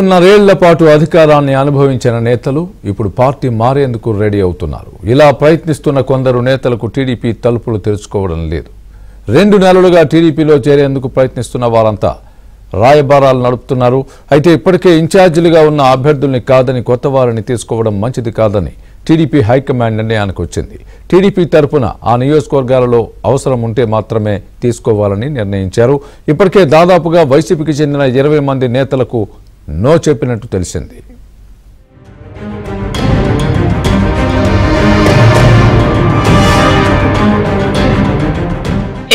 నరేళ్ల పాటు అధికారాన్ని అనుభవించిన నేతలు ఇప్పుడు పార్టీ మారేందుకు రెడీ అవుతున్నారు. ఇలా ప్రయత్నిస్తున్న కొందరు నేతలకు టీడీపీ తలుపులు తెరుచుకోవడం లేదు. 2 నెలలుగా టీడీపీలో చేరేందుకు ప్రయత్నిస్తున్న వారంతా రాయబారాలు నడుపుతున్నారు. అయితే ఇప్పటికే ఇన్ఛార్జీలుగా ఉన్న అభ్యర్థుల్ని కాదని కొత్త వారిని తీసుకోవడం మంచిది కాదని టీడీపీ హైకమాండ్ నిర్ణయానికి వచ్చింది. టీడీపీ తరపున ఆ నియోజకవర్గాలలో అవసరం ఉంటే మాత్రమే తీసుకోవాలని నిర్ణయించారు. ఇప్పటికే దాదాపుగా వైసీపీకి చెందిన 20 మంది నేతలకు నో చెప్పినట్టు తెలిసింది.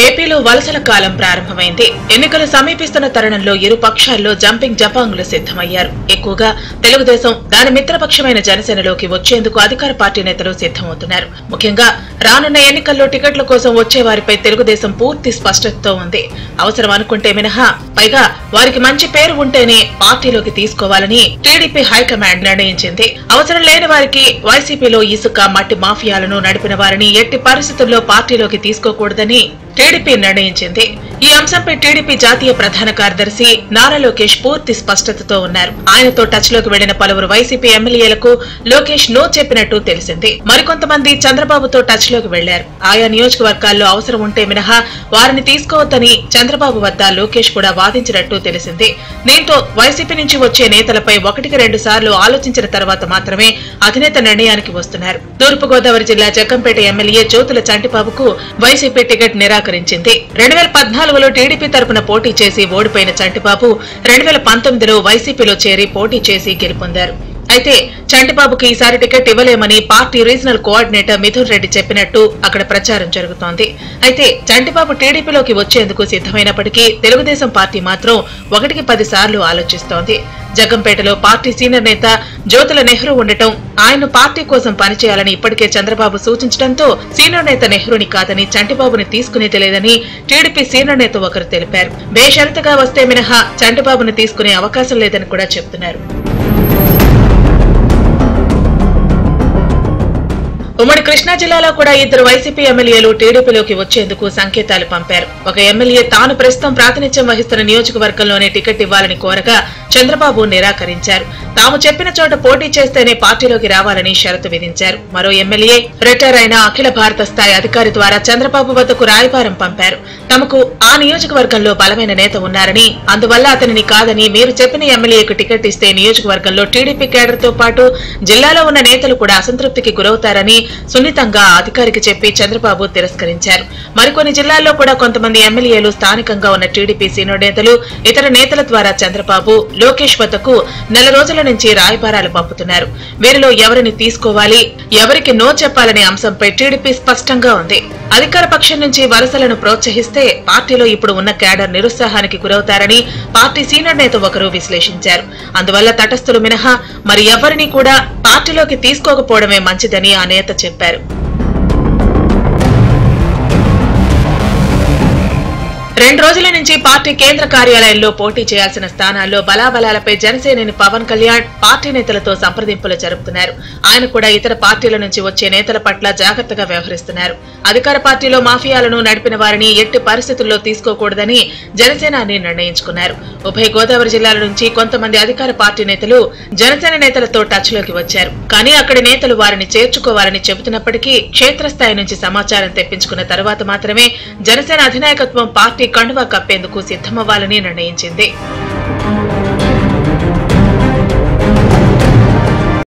ఏపీలో వలసల కాలం ప్రారంభమైంది. ఎన్నికలు సమీపిస్తున్న తరుణంలో ఇరు పక్షాల్లో జంపింగ్ జపాంగులు సిద్ధమయ్యారు. ఎక్కువగా తెలుగుదేశం దాని మిత్రపక్షమైన జనసేనలోకి వచ్చేందుకు అధికార పార్టీ నేతలు సిద్ధమవుతున్నారు. ముఖ్యంగా రానున్న ఎన్నికల్లో టికెట్ల కోసం వచ్చే వారిపై తెలుగుదేశం పూర్తి స్పష్టతతో ఉంది. అవసరం అనుకుంటే మినహా పైగా వారికి మంచి పేరు ఉంటేనే పార్టీలోకి తీసుకోవాలని టీడీపీ హైకమాండ్ నిర్ణయించింది. అవసరం లేని వారికి వైసీపీలో ఇసుక మట్టి మాఫియాలను నడిపిన వారిని ఎట్టి పరిస్థితుల్లో పార్టీలోకి తీసుకోకూడదని టీడీపీ నిర్ణయించింది. ఈ అంశంపై టీడీపీ జాతీయ ప్రధాన కార్యదర్శి నారా లోకేష్ పూర్తి స్పష్టతతో ఉన్నారు. ఆయనతో టచ్ లోకి వెళ్లిన పలువురు వైసీపీ ఎమ్మెల్యేలకు లోకేష్ నో చెప్పినట్టు తెలిసింది. మరికొంతమంది చంద్రబాబుతో టచ్ లోకి వెళ్లారు. ఆయా నియోజకవర్గాల్లో అవసరం ఉంటే మినహా వారిని తీసుకోవద్దని చంద్రబాబు వద్ద లోకేష్ కూడా వాదించినట్టు తెలిసింది. దీంతో వైసీపీ నుంచి వచ్చే నేతలపై 1-2 సార్లు ఆలోచించిన తర్వాత మాత్రమే అధినేత నిర్ణయానికి వస్తున్నారు. తూర్పుగోదావరి జిల్లా జగ్గంపేట ఎమ్మెల్యే జ్యోతుల చంటిబాబుకు వైసీపీ టికెట్ నిరాకరించింది. 2014లో టీడీపీ తరపున పోటీ చేసి ఓడిపోయిన చంటిబాబు 2019లో వైసీపీలో చేరి పోటీ చేసి గెలుపొందారు. అయితే చంటిబాబుకి ఈసారి టికెట్ ఇవ్వలేమని party regional coordinator Mithun Reddy చెప్పినట్టు అక్కడ ప్రచారం జరుగుతోంది. అయితే చంటిబాబు టీడీపీలోకి వచ్చేందుకు సిద్ధమైనప్పటికీ తెలుగుదేశం పార్టీ మాత్రం 1-10 సార్లు ఆలోచిస్తోంది. జగ్గంపేటలో పార్టీ సీనియర్ నేత జ్యోతుల నెహ్రూ ఉండటం, ఆయన పార్టీ కోసం పనిచేయాలని ఇప్పటికే చంద్రబాబు సూచించడంతో సీనియర్ నేత నెహ్రూని కాదని చంటిబాబుని తీసుకునేది లేదని టీడీపీ సీనియర్ నేత ఒకరు తెలిపారు. బేషరతుగా వస్తే మినహా చంటిబాబుని తీసుకునే అవకాశం లేదని కూడా చెబుతున్నారు. ఉమ్మడి కృష్ణా జిల్లాలో కూడా 2 వైసీపీ ఎమ్మెల్యేలు టీడీపీలోకి వచ్చేందుకు సంకేతాలు పంపారు. ఒక ఎమ్మెల్యే తాను ప్రస్తుతం ప్రాతినిధ్యం వహిస్తున్న నియోజకవర్గంలోనే టికెట్ ఇవ్వాలని కోరగా చంద్రబాబు నిరాకరించారు. తాము చెప్పిన చోట పోటీ చేస్తేనే పార్టీలోకి రావాలని షరతు విధించారు. మరో ఎమ్మెల్యే రిటైర్ అయిన అఖిల భారత స్థాయి అధికారి ద్వారా చంద్రబాబు వద్దకు రాయబారం పంపారు. తమకు ఆ నియోజకవర్గంలో బలమైన నేత ఉన్నారని, అందువల్ల అతనిని కాదని మీరు చెప్పిన ఎమ్మెల్యేకు టికెట్ ఇస్తే నియోజకవర్గంలో టీడీపీ కేడర్ తో పాటు జిల్లాలో ఉన్న నేతలు కూడా అసంతృప్తికి గురవుతారని సున్నితంగా అధికారికి చెప్పి చంద్రబాబు తిరస్కరించారు. మరికొన్ని జిల్లాల్లో కూడా కొంతమంది ఎమ్మెల్యేలు స్థానికంగా ఉన్న టీడీపీ సీనియర్ నేతలు ఇతర నేతల ద్వారా చంద్రబాబు లోకేష్ వద్దకు నెల రోజుల నుంచి రాయబారాలు పంపుతున్నారు. వీరిలో ఎవరిని తీసుకోవాలి, ఎవరికి నో చెప్పాలనే అంశంపై టీడీపీ స్పష్టంగా ఉంది. అధికార పక్షం నుంచి వలసలను ప్రోత్సహిస్తే పార్టీలో ఇప్పుడు ఉన్న కేడర్ నిరుత్సాహానికి గురవుతారని పార్టీ సీనియర్ నేత ఒకరు విశ్లేషించారు. అందువల్ల తటస్థులు మినహా మరి ఎవరిని కూడా పార్టీలోకి తీసుకోకపోవడమే మంచిదని ఆ నేత చెప్పారు. 2 రోజుల నుంచి పార్టీ కేంద్ర కార్యాలయంలో పోటీ చేయాల్సిన స్థానాల్లో బలాబలాలపై జనసేనాని పవన్ కళ్యాణ్ పార్టీ నేతలతో సంప్రదింపులు జరుపుతున్నారు. ఆయన కూడా ఇతర పార్టీల నుంచి వచ్చే నేతల పట్ల జాగ్రత్తగా వ్యవహరిస్తున్నారు. అధికార పార్టీలో మాఫియాలను నడిపిన వారిని ఎట్టి పరిస్థితుల్లో తీసుకోకూడదని జనసేనాని నిర్ణయించుకున్నారు. ఉభయ గోదావరి జిల్లాల నుంచి కొంతమంది అధికార పార్టీ నేతలు జనసేన నేతలతో టచ్ లోకి వచ్చారు. కానీ అక్కడి నేతలు వారిని చేర్చుకోవాలని చెబుతున్నప్పటికీ క్షేత్రస్థాయి నుంచి సమాచారం తెప్పించుకున్న తర్వాత మాత్రమే జనసేన అధినాయకత్వం పార్టీ కండువా కప్పేందుకు సిద్ధమవ్వాలని నిర్ణయించింది.